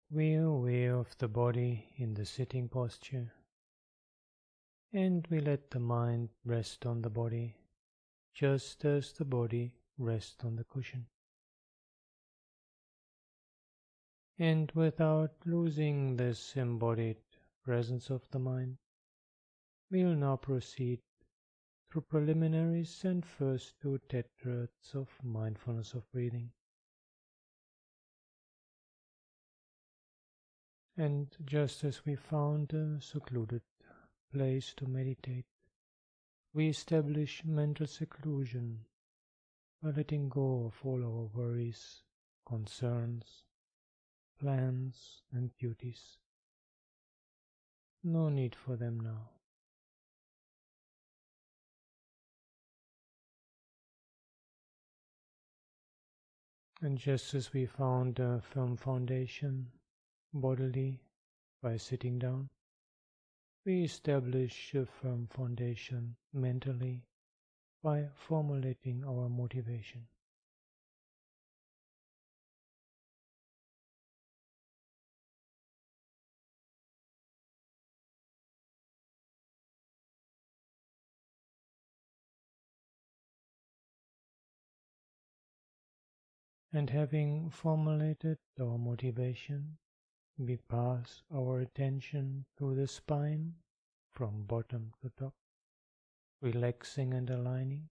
We are aware of the body in the sitting posture, and we let the mind rest on the body, just as the body rests on the cushion. And without losing this embodied presence of the mind, we'll now proceed through preliminaries and first two tetrads of mindfulness of breathing. And just as we found a secluded place to meditate, we establish mental seclusion by letting go of all our worries, concerns, plans, and duties. No need for them now. And just as we found a firm foundation bodily by sitting down, we establish a firm foundation mentally by formulating our motivation. And having formulated our motivation, we pass our attention through the spine from bottom to top, relaxing and aligning.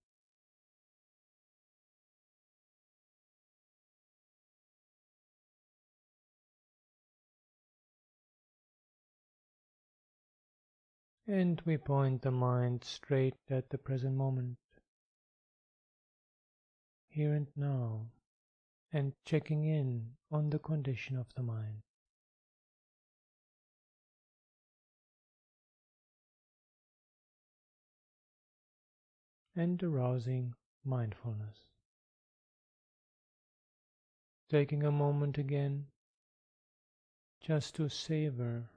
And we point the mind straight at the present moment, here and now, and checking in on the condition of the mind. And arousing mindfulness. Taking a moment again just to savor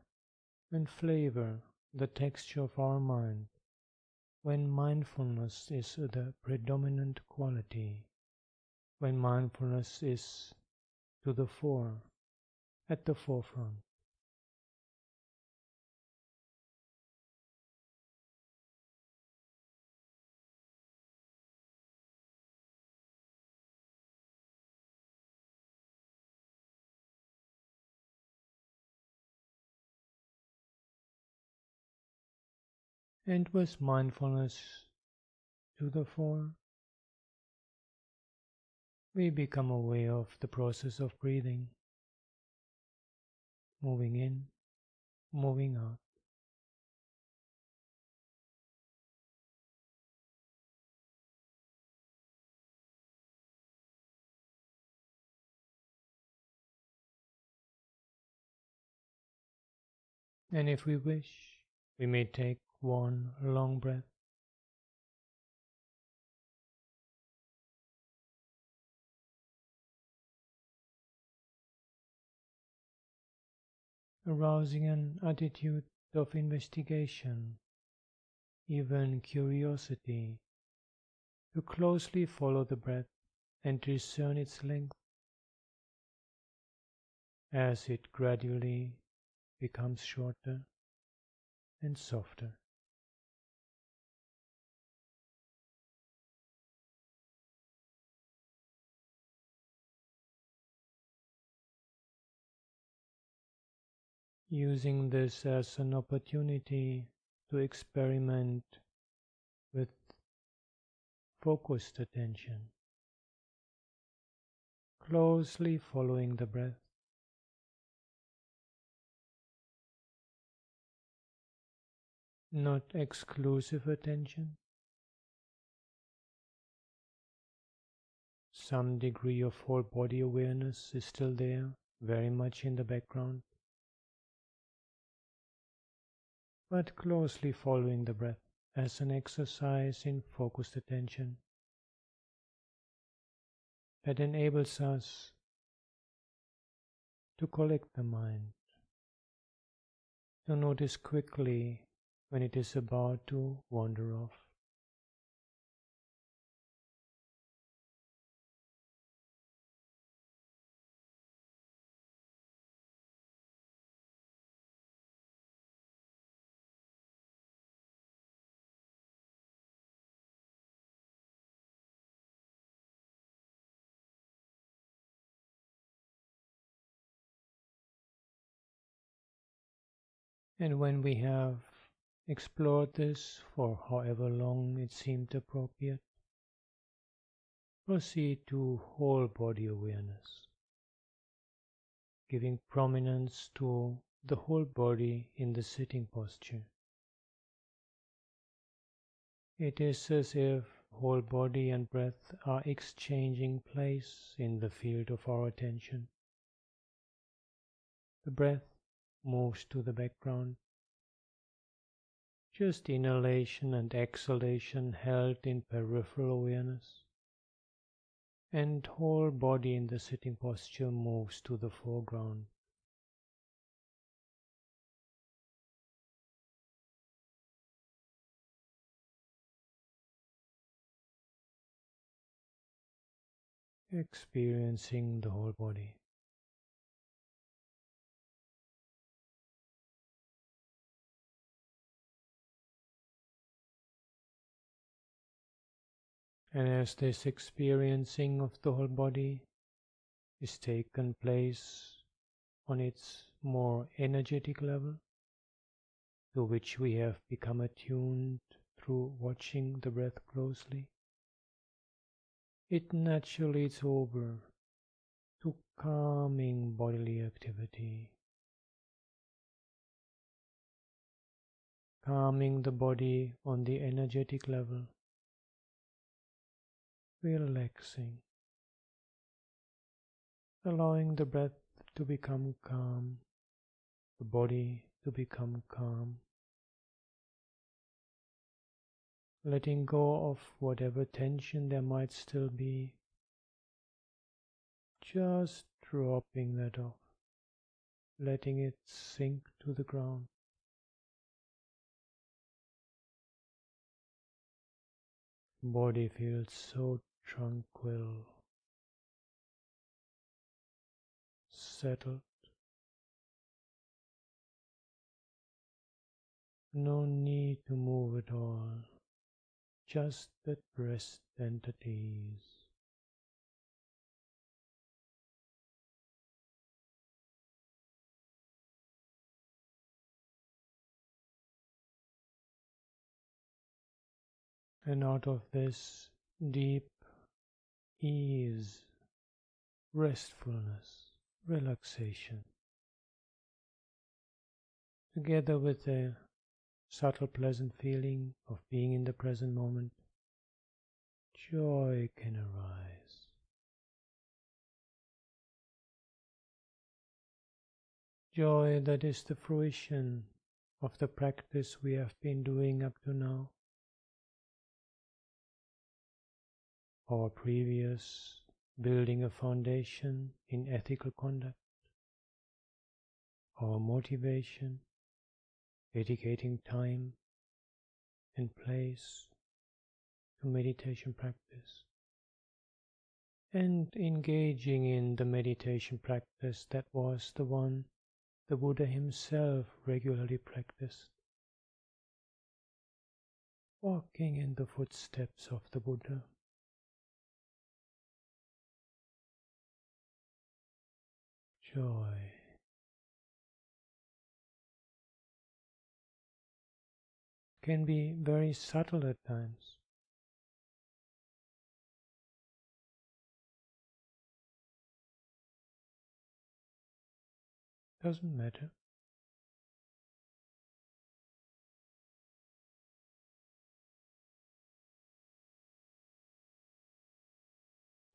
and flavor the texture of our mind when mindfulness is the predominant quality, when mindfulness is to the fore, at the forefront. And with mindfulness to the fore, we become aware of the process of breathing, moving in, moving out. And if we wish, we may take one long breath. Arousing an attitude of investigation, even curiosity, to closely follow the breath and discern its length as it gradually becomes shorter and softer. Using this as an opportunity to experiment with focused attention, closely following the breath. Not exclusive attention. Some degree of whole body awareness is still there, very much in the background, but closely following the breath as an exercise in focused attention that enables us to collect the mind, to notice quickly when it is about to wander off. And when we have explored this for however long it seemed appropriate, proceed to whole body awareness, giving prominence to the whole body in the sitting posture. It is as if whole body and breath are exchanging place in the field of our attention. The breath moves to the background. Just inhalation and exhalation held in peripheral awareness, and whole body in the sitting posture moves to the foreground. Experiencing the whole body. And as this experiencing of the whole body is taken place on its more energetic level, to which we have become attuned through watching the breath closely, it naturally leads over to calming bodily activity, calming the body on the energetic level, relaxing, allowing the breath to become calm, the body to become calm, letting go of whatever tension there might still be, just dropping that off, letting it sink to the ground. Body feels so tranquil, settled. No need to move at all, just at rest and at ease. And out of this deep ease, restfulness, relaxation, together with the subtle pleasant feeling of being in the present moment, joy can arise. Joy that is the fruition of the practice we have been doing up to now. Our previous building a foundation in ethical conduct, our motivation, dedicating time and place to meditation practice, and engaging in the meditation practice that was the one the Buddha himself regularly practiced, walking in the footsteps of the Buddha. Joy. Can be very subtle at times. Doesn't matter.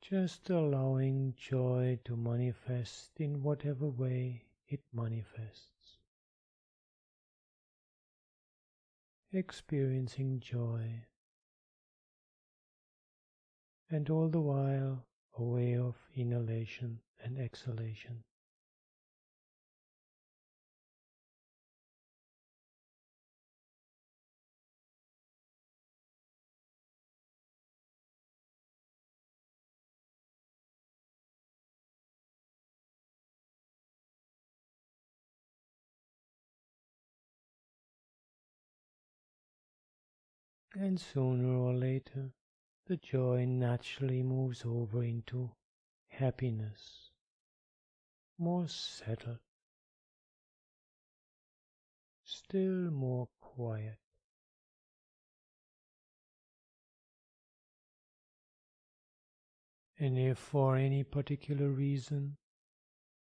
Just allowing joy to manifest in whatever way it manifests. Experiencing joy, and all the while a way of inhalation and exhalation. And sooner or later, the joy naturally moves over into happiness, more settled, still more quiet. And if for any particular reason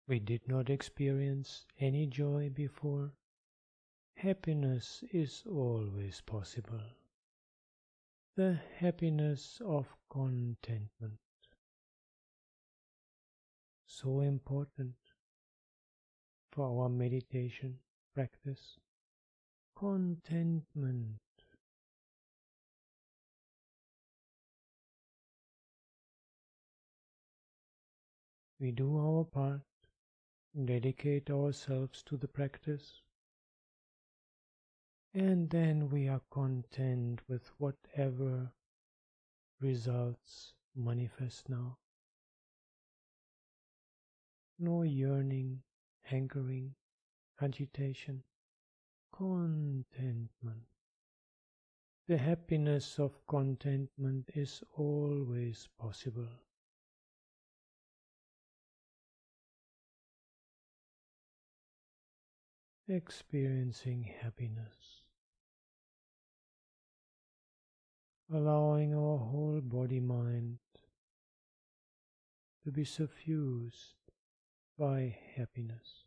we did not experience any joy before, happiness is always possible. The happiness of contentment. So important for our meditation practice. Contentment. We do our part, dedicate ourselves to the practice, and then we are content with whatever results manifest now. No yearning, hankering, agitation, contentment. The happiness of contentment is always possible. Experiencing happiness, allowing our whole body-mind to be suffused by happiness.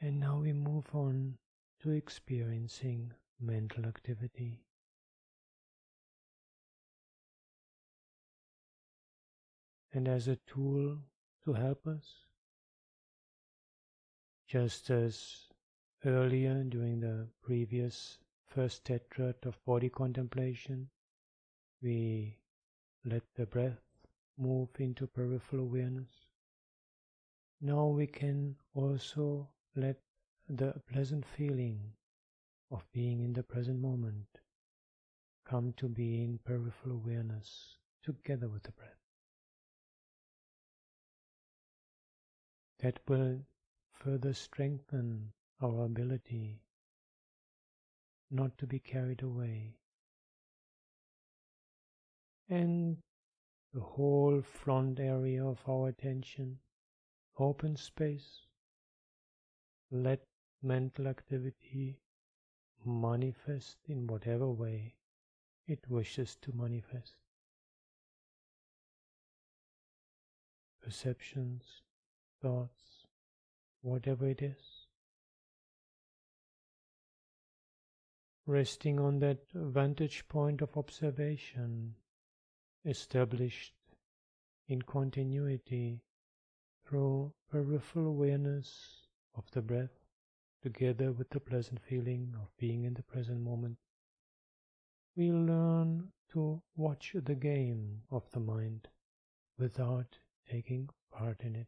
And now we move on to experiencing mental activity. And as a tool to help us, just as earlier during the previous first tetrad of body contemplation, we let the breath move into peripheral awareness. Now we can also let the pleasant feeling of being in the present moment come to be in peripheral awareness together with the breath. That will further strengthen our ability not to be carried away. And the whole front area of our attention, open space, let mental activity manifest in whatever way it wishes to manifest. Perceptions, thoughts, whatever it is. Resting on that vantage point of observation, established in continuity through peripheral awareness of the breath, together with the pleasant feeling of being in the present moment, we learn to watch the game of the mind without taking part in it.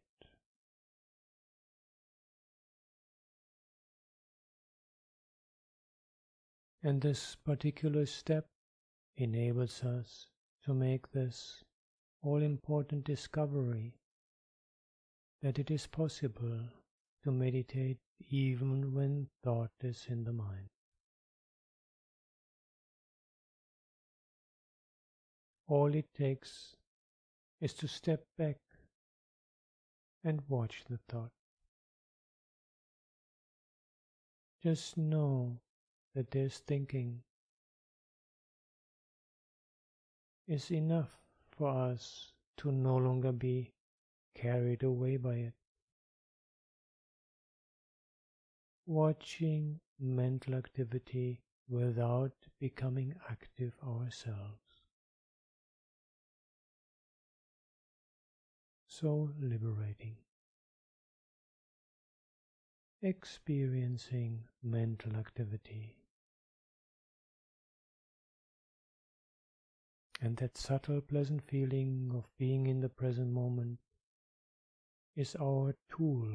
And this particular step enables us to make this all-important discovery that it is possible to meditate even when thought is in the mind. All it takes is to step back and watch the thought. Just know that there's thinking is enough for us to no longer be carried away by it. Watching mental activity without becoming active ourselves. So liberating. Experiencing mental activity. And that subtle pleasant feeling of being in the present moment is our tool,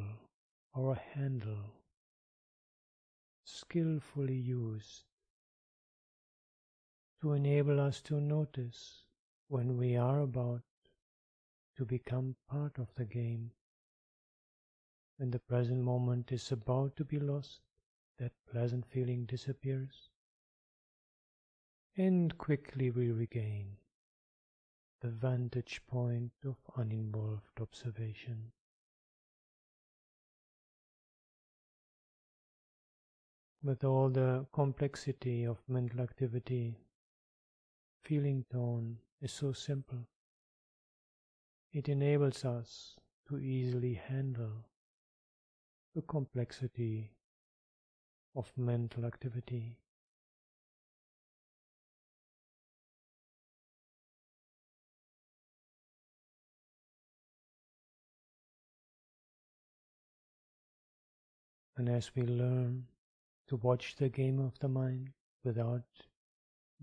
our handle, skillfully used to enable us to notice when we are about to become part of the game, when the present moment is about to be lost, that pleasant feeling disappears, and quickly we regain the vantage point of uninvolved observation. With all the complexity of mental activity, feeling tone is so simple. It enables us to easily handle the complexity of mental activity. And as we learn to watch the game of the mind without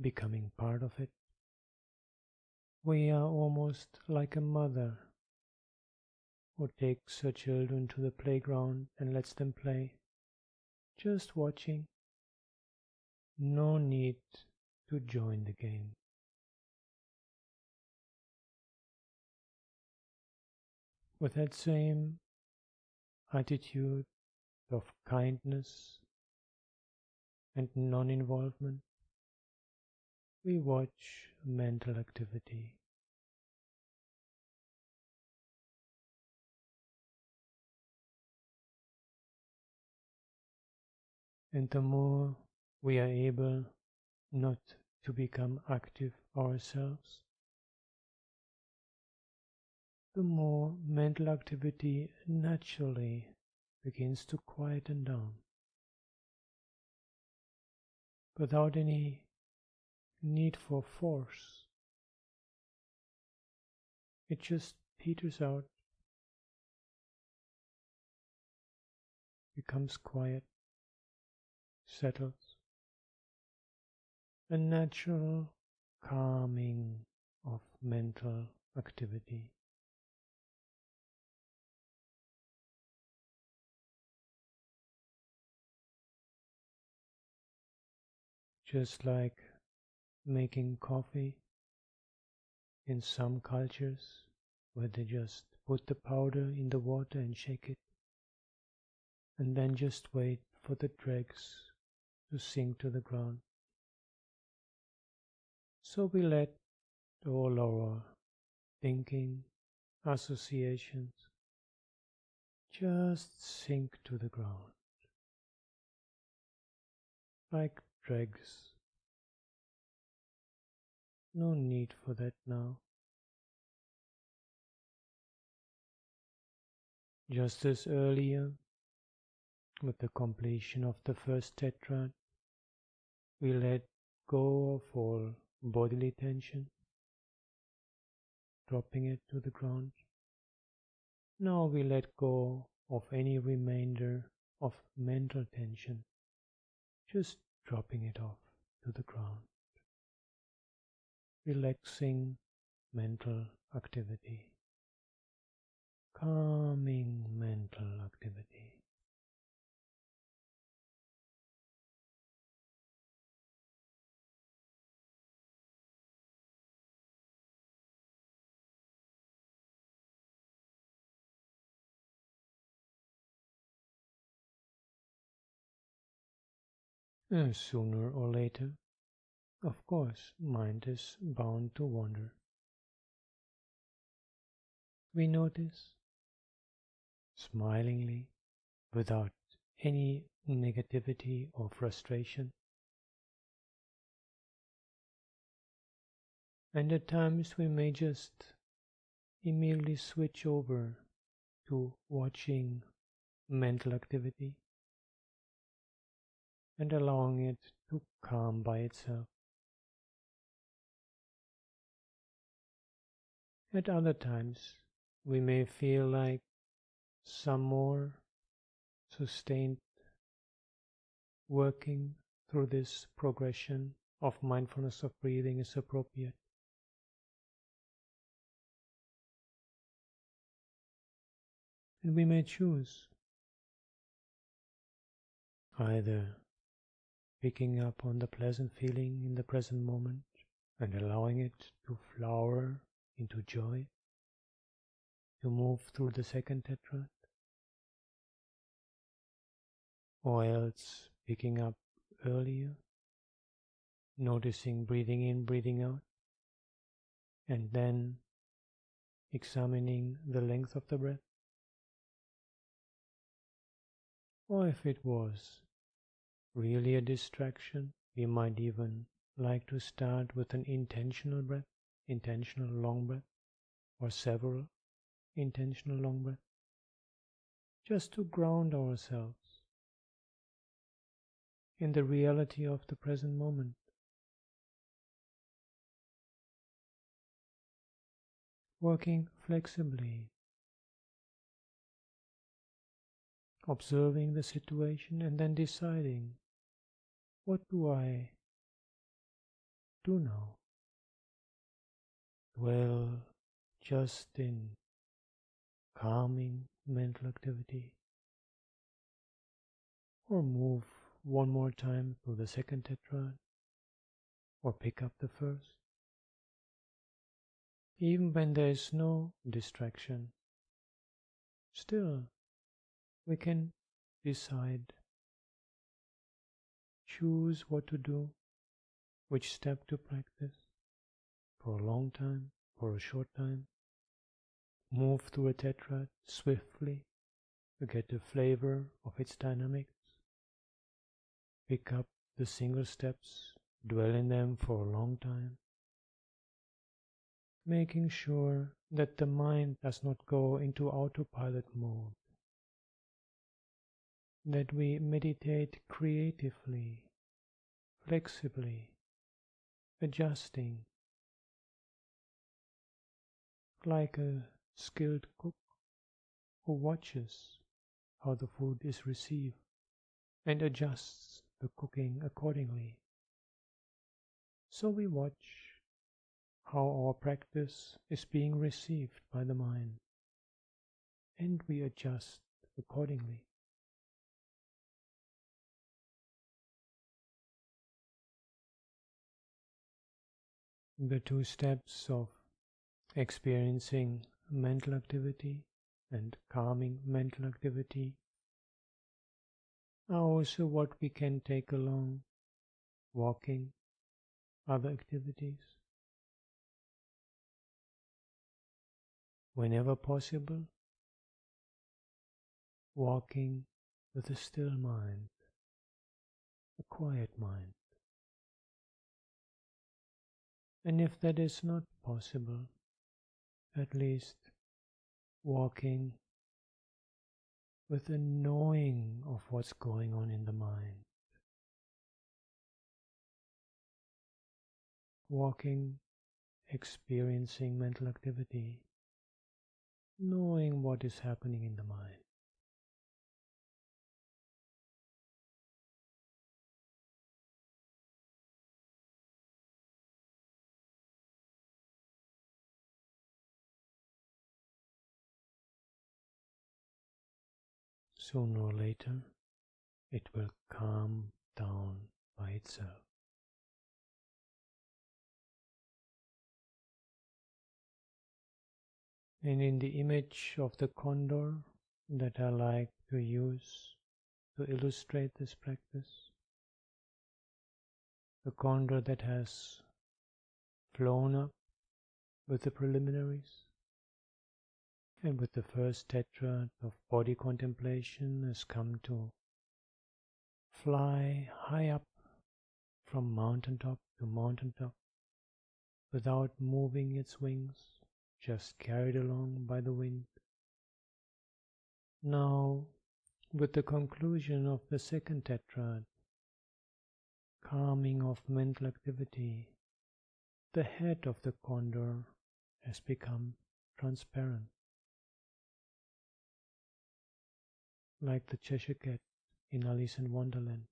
becoming part of it, we are almost like a mother who takes her children to the playground and lets them play, just watching. No need to join the game. With that same attitude of kindness and non-involvement, we watch mental activity. And the more we are able not to become active ourselves, the more mental activity naturally begins to quieten down, without any need for force. It just peters out, becomes quiet, settles, a natural calming of mental activity. Just like making coffee in some cultures, where they just put the powder in the water and shake it, and then just wait for the dregs to sink to the ground. So we let all our thinking, associations just sink to the ground, like dregs. No need for that now. Just as earlier, with the completion of the first tetrad, we let go of all bodily tension, dropping it to the ground. Now we let go of any remainder of mental tension, just dropping it off to the ground. Relaxing mental activity, calming mental activity. And sooner or later, of course, mind is bound to wander. We notice, smilingly, without any negativity or frustration. And at times we may just immediately switch over to watching mental activity and allowing it to calm by itself. At other times, we may feel like some more sustained working through this progression of mindfulness of breathing is appropriate. And we may choose either picking up on the pleasant feeling in the present moment and allowing it to flower into joy, to move through the second tetrad, or else picking up earlier, noticing breathing in, breathing out, and then examining the length of the breath. Or if it was really a distraction, we might even like to start with an intentional breath, intentional long breath, or several intentional long breaths, just to ground ourselves in the reality of the present moment. Working flexibly, observing the situation and then deciding, what do I do now? Dwell just in calming mental activity, or move one more time to the second tetrad, or pick up the first. Even when there is no distraction, still we can decide, choose what to do, which step to practice, for a long time, for a short time. Move through a tetrad swiftly to get the flavor of its dynamics. Pick up the single steps, dwell in them for a long time, making sure that the mind does not go into autopilot mode, that we meditate creatively, flexibly, adjusting, like a skilled cook who watches how the food is received and adjusts the cooking accordingly. So we watch how our practice is being received by the mind, and we adjust accordingly. The two steps of experiencing mental activity and calming mental activity are also what we can take along walking, other activities. Whenever possible, walking with a still mind, a quiet mind. And if that is not possible, at least walking with a knowing of what's going on in the mind. Walking, experiencing mental activity, knowing what is happening in the mind. Sooner or later, it will calm down by itself. And in the image of the condor that I like to use to illustrate this practice, the condor that has flown up with the preliminaries and with the first tetrad of body contemplation has come to fly high up from mountaintop to mountaintop without moving its wings, just carried along by the wind. Now, with the conclusion of the second tetrad, calming of mental activity, the head of the condor has become transparent, like the Cheshire Cat in Alice in Wonderland.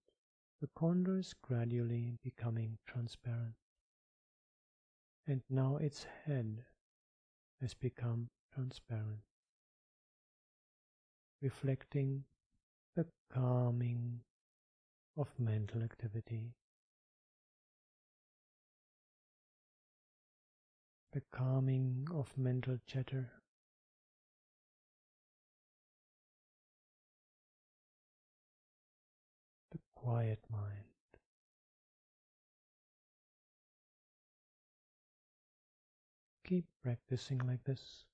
The condor is gradually becoming transparent, and now its head has become transparent, reflecting the calming of mental activity. the calming of mental chatter, the quiet mind. Keep practicing like this.